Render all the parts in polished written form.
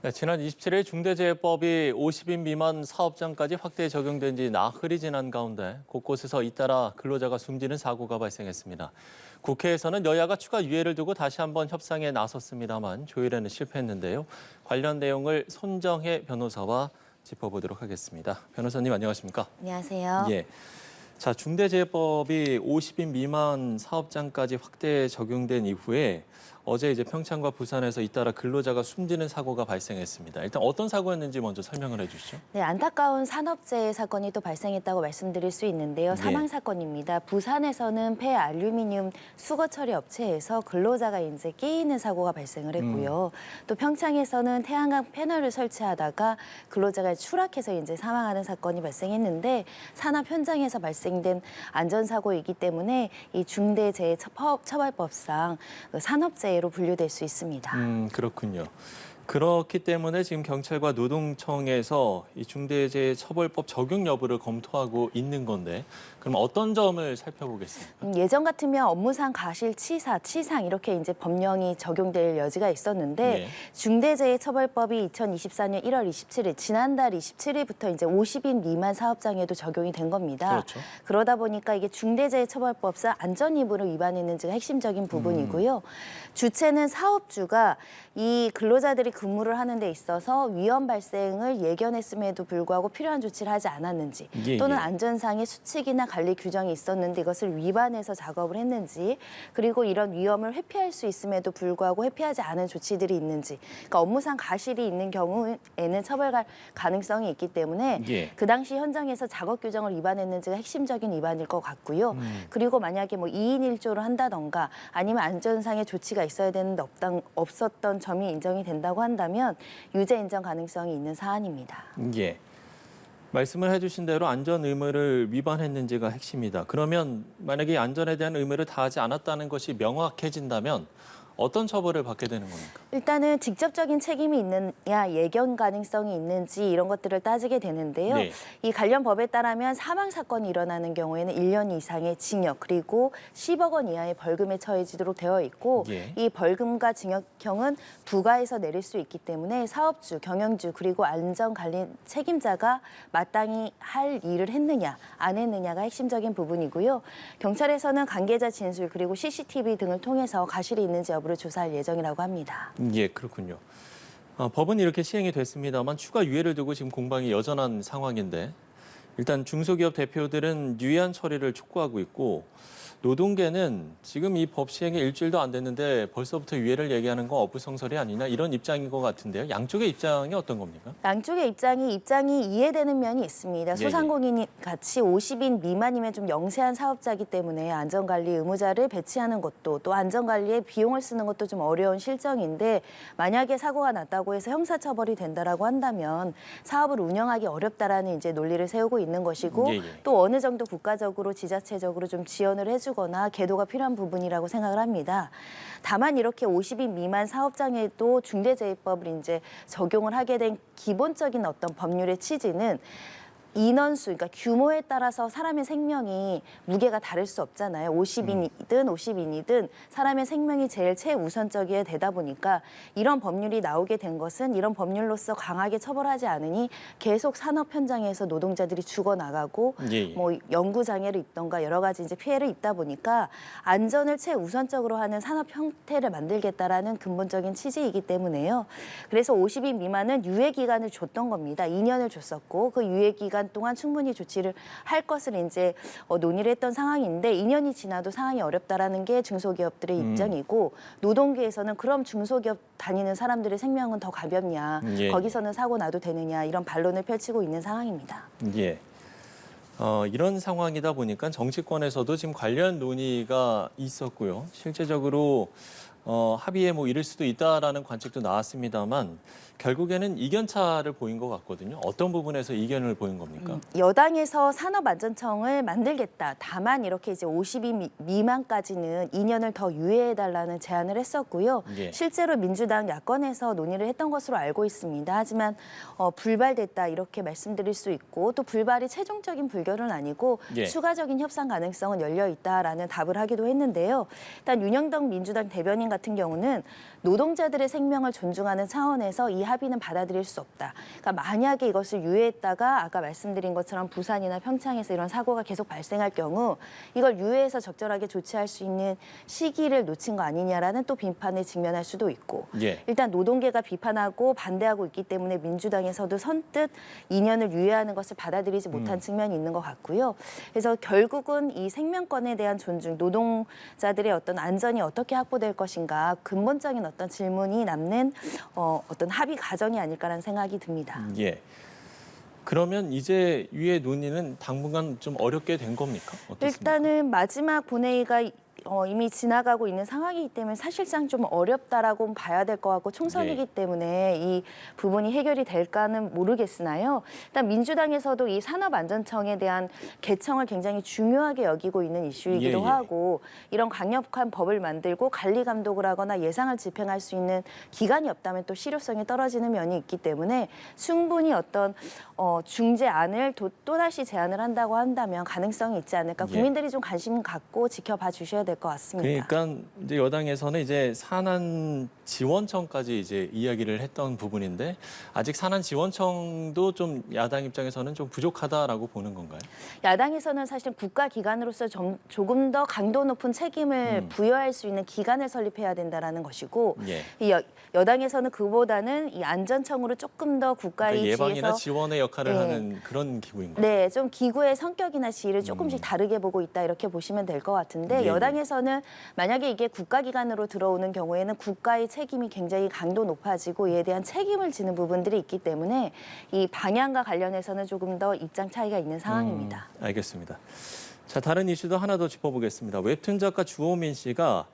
네, 지난 27일 중대재해법이 50인 미만 사업장까지 확대 적용된 지 나흘이 지난 가운데 곳곳에서 잇따라 근로자가 숨지는 사고가 발생했습니다. 국회에서는 여야가 추가 유예를 두고 다시 한번 협상에 나섰습니다만 조율에는 실패했는데요. 관련 내용을 손정혜 변호사와 짚어보도록 하겠습니다. 변호사님 안녕하십니까? 안녕하세요. 예. 자, 중대재해법이 50인 미만 사업장까지 확대 적용된 이후에 어제 평창과 부산에서 잇따라 근로자가 숨지는 사고가 발생했습니다. 일단 어떤 사고였는지 먼저 설명을 해주시죠. 네, 안타까운 산업재해 사건이 또 발생했다고 말씀드릴 수 있는데요. 사망 사건입니다. 부산에서는 폐알루미늄 수거 처리 업체에서 근로자가 끼이는 사고가 발생을 했고요. 또 평창에서는 태양광 패널을 설치하다가 근로자가 추락해서 사망하는 사건이 발생했는데 산업 현장에서 발생된 안전사고이기 때문에 이 중대재해처벌법상 산업재해로 분류될 수 있습니다. 그렇군요. 그렇기 때문에 지금 경찰과 노동청에서 이 중대재해처벌법 적용 여부를 검토하고 있는 건데 그럼 어떤 점을 살펴보겠습니까? 예전 같으면 업무상 과실치사, 치상 이렇게 법령이 적용될 여지가 있었는데 네. 중대재해처벌법이 2024년 1월 27일 지난달 27일부터 50인 미만 사업장에도 적용이 된 겁니다. 그렇죠. 그러다 보니까 이게 중대재해처벌법상 안전위반을 위반했는지가 핵심적인 부분이고요. 주체는 사업주가 이 근로자들이 근무를 하는 데 있어서 위험 발생을 예견했음에도 불구하고 필요한 조치를 하지 않았는지 또는 안전상의 수칙이나 관리 규정이 있었는데 이것을 위반해서 작업을 했는지 그리고 이런 위험을 회피할 수 있음에도 불구하고 회피하지 않은 조치들이 있는지 그러니까 업무상 과실이 있는 경우에는 처벌할 가능성이 있기 때문에 그 당시 현장에서 작업 규정을 위반했는지가 핵심적인 위반일 것 같고요. 그리고 만약에 2인 1조를 한다던가 아니면 안전상의 조치가 있어야 되는데 없었던 점이 인정이 된다고 한다면 유죄 인정 가능성이 있는 사안입니다. 예. 말씀을 해주신 대로 안전 의무를 위반했는지가 핵심이다. 그러면 만약에 안전에 대한 의무를 다하지 않았다는 것이 명확해진다면 어떤 처벌을 받게 되는 겁니까? 일단은 직접적인 책임이 있느냐, 예견 가능성이 있는지 이런 것들을 따지게 되는데요. 네. 이 관련 법에 따르면 사망 사건이 일어나는 경우에는 1년 이상의 징역 그리고 10억 원 이하의 벌금에 처해지도록 되어 있고 이 벌금과 징역형은 부과해서 내릴 수 있기 때문에 사업주, 경영주 그리고 안전관리 책임자가 마땅히 할 일을 했느냐, 안 했느냐가 핵심적인 부분이고요. 경찰에서는 관계자 진술 그리고 CCTV 등을 통해서 과실이 있는지 여부를 조사할 예정이라고 합니다. 예, 그렇군요. 법은 이렇게 시행이 됐습니다만 추가 유예를 두고 지금 공방이 여전한 상황인데 일단 중소기업 대표들은 유예한 처리를 촉구하고 있고 노동계는 지금 이 법 시행에 일주일도 안 됐는데 벌써부터 유예를 얘기하는 건 어불성설이 아니냐 이런 입장인 것 같은데요. 양쪽의 입장이 어떤 겁니까? 양쪽의 입장이 이해되는 면이 있습니다. 소상공인이 같이 50인 미만이면 좀 영세한 사업자이기 때문에 안전관리 의무자를 배치하는 것도 또 안전관리에 비용을 쓰는 것도 좀 어려운 실정인데 만약에 사고가 났다고 해서 형사처벌이 된다라고 한다면 사업을 운영하기 어렵다라는 논리를 세우고 있는 것이고 또 어느 정도 국가적으로 지자체적으로 좀 지원을 해주거나 계도가 필요한 부분이라고 생각을 합니다. 다만 이렇게 50인 미만 사업장에도 중대재해법을 적용을 하게 된 기본적인 어떤 법률의 취지는 인원수, 그러니까 규모에 따라서 사람의 생명이 무게가 다를 수 없잖아요. 50인이든 50인이든 사람의 생명이 제일 최우선적이어야 되다 보니까 이런 법률이 나오게 된 것은 이런 법률로서 강하게 처벌하지 않으니 계속 산업 현장에서 노동자들이 죽어나가고 연구 장애를 입던가 여러 가지 피해를 입다 보니까 안전을 최우선적으로 하는 산업 형태를 만들겠다라는 근본적인 취지이기 때문에요. 그래서 50인 미만은 유예 기간을 줬던 겁니다. 2년을 줬었고 그 유예 기간 동안 충분히 조치를 할 것을 논의를 했던 상황인데 2년이 지나도 상황이 어렵다라는 게 중소기업들의 입장이고 노동계에서는 그럼 중소기업 다니는 사람들의 생명은 더 가볍냐, 거기서는 사고 나도 되느냐 이런 반론을 펼치고 있는 상황입니다. 예. 이런 상황이다 보니까 정치권에서도 지금 관련 논의가 있었고요. 실제적으로 합의에 이를 수도 있다라는 관측도 나왔습니다만 결국에는 이견차를 보인 것 같거든요. 어떤 부분에서 이견을 보인 겁니까? 여당에서 산업안전청을 만들겠다. 다만 이렇게 50인 미만까지는 2년을 더 유예해달라는 제안을 했었고요. 실제로 민주당 야권에서 논의를 했던 것으로 알고 있습니다. 하지만 불발됐다 이렇게 말씀드릴 수 있고 또 불발이 최종적인 불결은 아니고 추가적인 협상 가능성은 열려 있다라는 답을 하기도 했는데요. 일단 윤영덕 민주당 대변인 같은 경우는 노동자들의 생명을 존중하는 차원에서 이 합의는 받아들일 수 없다. 그러니까 만약에 이것을 유예했다가 아까 말씀드린 것처럼 부산이나 평창에서 이런 사고가 계속 발생할 경우 이걸 유예해서 적절하게 조치할 수 있는 시기를 놓친 거 아니냐라는 또 비판에 직면할 수도 있고 예. 일단 노동계가 비판하고 반대하고 있기 때문에 민주당에서도 선뜻 2년을 유예하는 것을 받아들이지 못한 측면이 있는 것 같고요. 그래서 결국은 이 생명권에 대한 존중, 노동자들의 어떤 안전이 어떻게 확보될 것인가 근본적인 어떤 질문이 남는 어떤 합의 과정이 아닐까라는 생각이 듭니다. 예. 그러면 이제 유예 논의는 당분간 좀 어렵게 된 겁니까? 어떻습니까? 일단은 마지막 본회의가 이미 지나가고 있는 상황이기 때문에 사실상 좀 어렵다라고 봐야 될 것 같고 총선이기 예. 때문에 이 부분이 해결이 될까는 모르겠으나요. 일단 민주당에서도 이 산업안전청에 대한 개청을 굉장히 중요하게 여기고 있는 이슈이기도 예, 예. 하고 이런 강력한 법을 만들고 관리 감독을 하거나 예상을 집행할 수 있는 기관이 없다면 또 실효성이 떨어지는 면이 있기 때문에 충분히 어떤 중재안을 또다시 제안을 한다고 한다면 가능성이 있지 않을까. 예. 국민들이 좀 관심 갖고 지켜봐 주셔야 될 것 같습니다. 그러니까 이제 여당에서는 이제 산안 지원청까지 이제 이야기를 했던 부분인데 아직 산안 지원청도 좀 야당 입장에서는 좀 부족하다라고 보는 건가요? 야당에서는 사실 국가기관으로서 조금 더 강도 높은 책임을 부여할 수 있는 기관을 설립해야 된다라는 것이고 예. 이 여당에서는 그보다는 이 안전청으로 조금 더 국가의 그러니까 예방이나 지에서 지원의 역할을 예. 하는 그런 기구인가요? 네, 좀 기구의 성격이나 지위를 조금씩 다르게 보고 있다 이렇게 보시면 될 것 같은데 예. 여당에서는 만약에 이게 국가기관으로 들어오는 경우에는 국가의 책임이 굉장히 강도 높아지고 이에 대한 책임을 지는 부분들이 있기 때문에 이 방향과 관련해서는 조금 더 입장 차이가 있는 상황입니다. 알겠습니다. 자, 다른 이슈도 하나 더 짚어보겠습니다. 웹툰 작가 주호민 씨가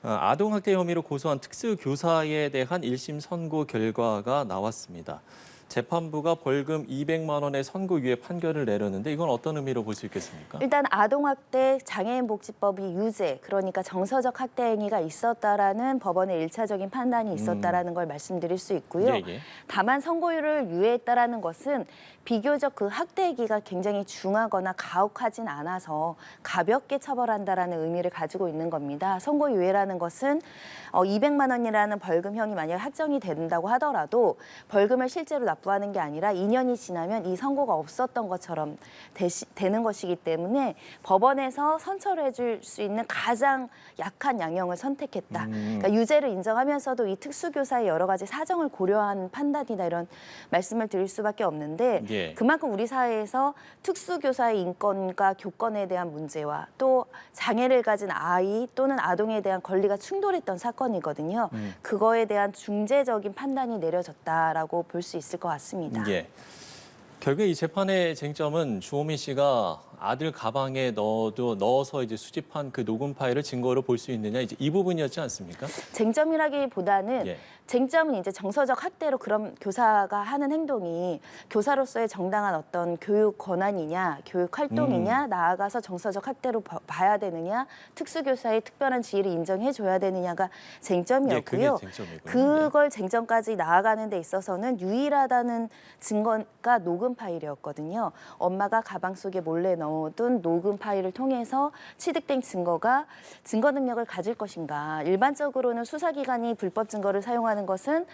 아동학대 혐의로 고소한 특수교사에 대한 1심 선고 결과가 나왔습니다. 재판부가 벌금 200만 원의 선고유예 판결을 내렸는데 이건 어떤 의미로 볼 수 있겠습니까? 일단 아동학대 장애인복지법이 유죄, 그러니까 정서적 학대 행위가 있었다라는 법원의 1차적인 판단이 있었다라는 걸 말씀드릴 수 있고요. 예, 예. 다만 선고유예를 유예했다라는 것은 비교적 그 학대 행위가 굉장히 중하거나 가혹하진 않아서 가볍게 처벌한다라는 의미를 가지고 있는 겁니다. 선고유예라는 것은 200만 원이라는 벌금형이 만약 확정이 된다고 하더라도 벌금을 실제로 납부하는 게 아니라 2년이 지나면 이 선고가 없었던 것처럼 되는 것이기 때문에 법원에서 선처를 해줄 수 있는 가장 약한 양형을 선택했다. 그러니까 유죄를 인정하면서도 이 특수교사의 여러 가지 사정을 고려한 판단이다 이런 말씀을 드릴 수밖에 없는데 예. 그만큼 우리 사회에서 특수교사의 인권과 교권에 대한 문제와 또 장애를 가진 아이 또는 아동에 대한 권리가 충돌했던 사건이거든요. 그거에 대한 중재적인 판단이 내려졌다라고 볼 수 있을 것 같습니다. 예. 결국 이 재판의 쟁점은 주호민 씨가 아들 가방에 넣어서 이제 수집한 그 녹음 파일을 증거로 볼 수 있느냐 이제 이 부분이었지 않습니까? 쟁점이라기보다는 예. 쟁점은 이제 정서적 학대로 그런 교사가 하는 행동이 교사로서의 정당한 어떤 교육 권한이냐, 교육 활동이냐, 나아가서 정서적 학대로 봐야 되느냐, 특수교사의 특별한 지위를 인정해줘야 되느냐가 쟁점이었고요. 그게 쟁점이군요. 그걸 쟁점까지 나아가는 데 있어서는 유일하다는 증거가 녹음 파일이었거든요. 엄마가 가방 속에 몰래 넣어둔 녹음 파일을 통해서 취득된 증거가 증거 능력을 가질 것인가. 일반적으로는 수사기관이 불법 증거를 사용하는 것은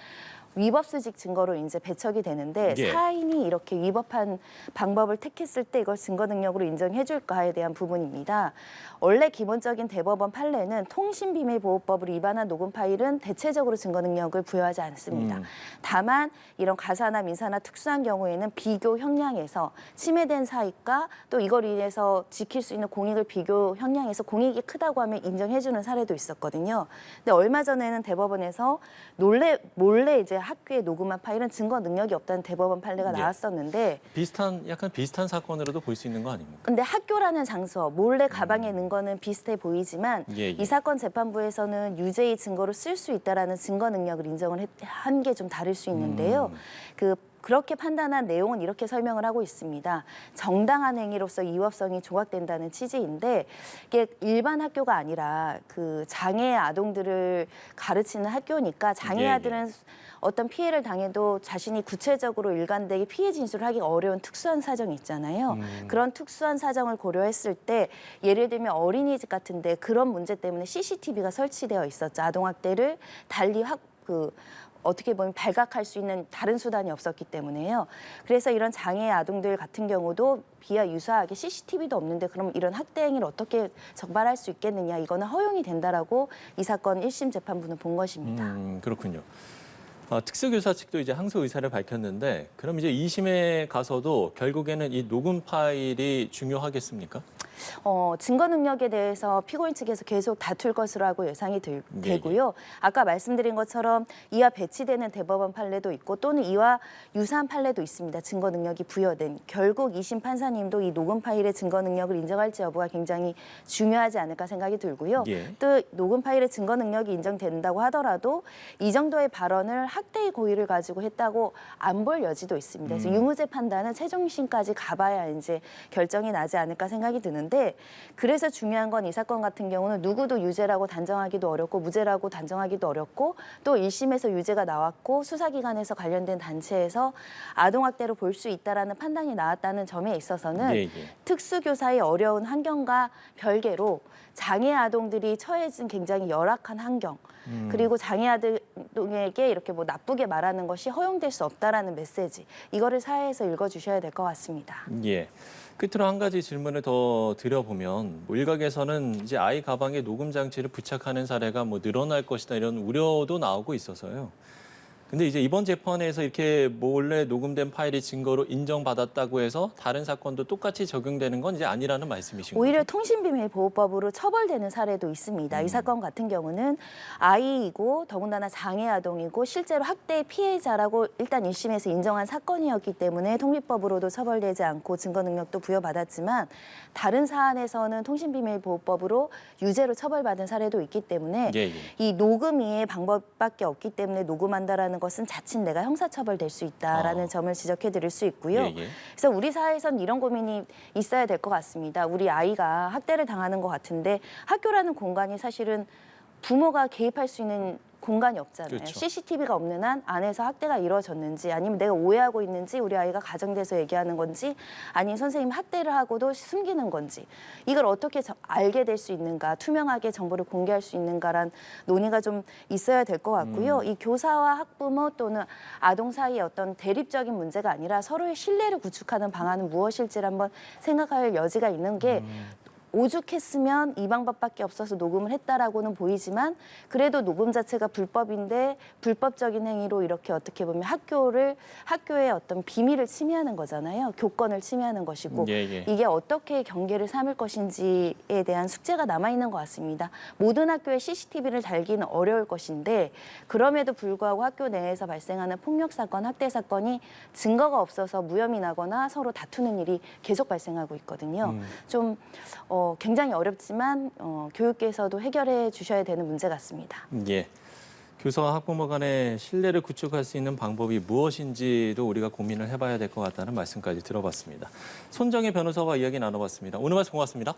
위법수직 증거로 이제 배척이 되는데 예. 사인이 이렇게 위법한 방법을 택했을 때 이걸 증거 능력으로 인정해 줄까에 대한 부분입니다. 원래 기본적인 대법원 판례는 통신비밀보호법을 위반한 녹음 파일은 대체적으로 증거 능력을 부여하지 않습니다. 다만 이런 가사나 민사나 특수한 경우에는 비교 형량에서 침해된 사익과 또 이걸 인해서 지킬 수 있는 공익을 비교 형량에서 공익이 크다고 하면 인정해 주는 사례도 있었거든요. 근데 얼마 전에는 대법원에서 몰래 이제 학교에 녹음한 파일은 증거 능력이 없다는 대법원 판례가 예. 나왔었는데 약간 비슷한 사건으로도 볼 수 있는 거 아닙니까? 근데 학교라는 장소, 몰래 가방에 넣은 거는 비슷해 보이지만 예. 이 사건 재판부에서는 유죄의 증거로 쓸 수 있다라는 증거 능력을 인정을 한 게 좀 다를 수 있는데요. 그 그렇게 판단한 내용은 이렇게 설명을 하고 있습니다. 정당한 행위로서 이법성이 조각된다는 취지인데 이게 일반 학교가 아니라 그 장애 아동들을 가르치는 학교니까 장애 아들은 어떤 피해를 당해도 자신이 구체적으로 일관되게 피해 진술을 하기 어려운 특수한 사정이 있잖아요. 그런 특수한 사정을 고려했을 때 예를 들면 어린이집 같은데 그런 문제 때문에 CCTV가 설치되어 있었죠. 아동학대를 달리 어떻게 보면 발각할 수 있는 다른 수단이 없었기 때문에요. 그래서 이런 장애 아동들 같은 경우도 비와 유사하게 CCTV도 없는데 그럼 이런 학대 행위를 어떻게 적발할 수 있겠느냐. 이거는 허용이 된다라고 이 사건 1심 재판부는 본 것입니다. 그렇군요. 특수교사 측도 이제 항소 의사를 밝혔는데 그럼 이제 2심에 가서도 결국에는 이 녹음 파일이 중요하겠습니까? 증거 능력에 대해서 피고인 측에서 계속 다툴 것으로 하고 예상이 되고요. 아까 말씀드린 것처럼 이와 배치되는 대법원 판례도 있고 또는 이와 유사한 판례도 있습니다. 증거 능력이 부여된. 결국 2심 판사님도 이 녹음 파일의 증거 능력을 인정할지 여부가 굉장히 중요하지 않을까 생각이 들고요. 또 녹음 파일의 증거 능력이 인정된다고 하더라도 이 정도의 발언을 학대의 고의를 가지고 했다고 안 볼 여지도 있습니다. 그래서 유무죄 판단은 최종심까지 가봐야 이제 결정이 나지 않을까 생각이 드는데 그래서 중요한 건 이 사건 같은 경우는 누구도 유죄라고 단정하기도 어렵고 무죄라고 단정하기도 어렵고 또 1심에서 유죄가 나왔고 수사기관에서 관련된 단체에서 아동학대로 볼 수 있다라는 판단이 나왔다는 점에 있어서는 특수교사의 어려운 환경과 별개로 장애 아동들이 처해진 굉장히 열악한 환경 그리고 장애 아동에게 이렇게 뭐 나쁘게 말하는 것이 허용될 수 없다라는 메시지 이거를 사회에서 읽어주셔야 될 것 같습니다. 예. 끝으로 한 가지 질문을 더 드려보면 일각에서는 이제 아이 가방에 녹음 장치를 부착하는 사례가 뭐 늘어날 것이다 이런 우려도 나오고 있어서요. 근데 이제 이번 재판에서 이렇게 몰래 녹음된 파일이 증거로 인정받았다고 해서 다른 사건도 똑같이 적용되는 건 이제 아니라는 말씀이신 오히려 거죠? 통신비밀보호법으로 처벌되는 사례도 있습니다. 이 사건 같은 경우는 아이이고 더군다나 장애 아동이고 실제로 학대의 피해자라고 일단 1심에서 인정한 사건이었기 때문에 통비법으로도 처벌되지 않고 증거 능력도 부여받았지만 다른 사안에서는 통신비밀보호법으로 유죄로 처벌받은 사례도 있기 때문에 이 녹음이의 방법밖에 없기 때문에 녹음한다라는 것은 자칫 내가 형사처벌될 수 있다라는 점을 지적해 드릴 수 있고요. 그래서 우리 사회에선 이런 고민이 있어야 될 것 같습니다. 우리 아이가 학대를 당하는 것 같은데 학교라는 공간이 사실은 부모가 개입할 수 있는 공간이 없잖아요. 그렇죠. CCTV가 없는 한 안에서 학대가 이루어졌는지 아니면 내가 오해하고 있는지 우리 아이가 가정돼서 얘기하는 건지 아니면 선생님 학대를 하고도 숨기는 건지 이걸 어떻게 알게 될 수 있는가 투명하게 정보를 공개할 수 있는가란 논의가 좀 있어야 될 것 같고요. 이 교사와 학부모 또는 아동 사이의 어떤 대립적인 문제가 아니라 서로의 신뢰를 구축하는 방안은 무엇일지를 한번 생각할 여지가 있는 게 오죽했으면 이 방법밖에 없어서 녹음을 했다라고는 보이지만 그래도 녹음 자체가 불법인데 불법적인 행위로 이렇게 어떻게 보면 학교의 어떤 비밀을 침해하는 거잖아요. 교권을 침해하는 것이고 이게 어떻게 경계를 삼을 것인지에 대한 숙제가 남아있는 것 같습니다. 모든 학교에 CCTV를 달기는 어려울 것인데 그럼에도 불구하고 학교 내에서 발생하는 폭력 사건, 학대 사건이 증거가 없어서 무혐의 나거나 서로 다투는 일이 계속 발생하고 있거든요. 좀 굉장히 어렵지만 교육계에서도 해결해 주셔야 되는 문제 같습니다. 예. 교사와 학부모 간의 신뢰를 구축할 수 있는 방법이 무엇인지도 우리가 고민을 해봐야 될 것 같다는 말씀까지 들어봤습니다. 손정혜 변호사와 이야기 나눠봤습니다. 오늘 말씀 고맙습니다.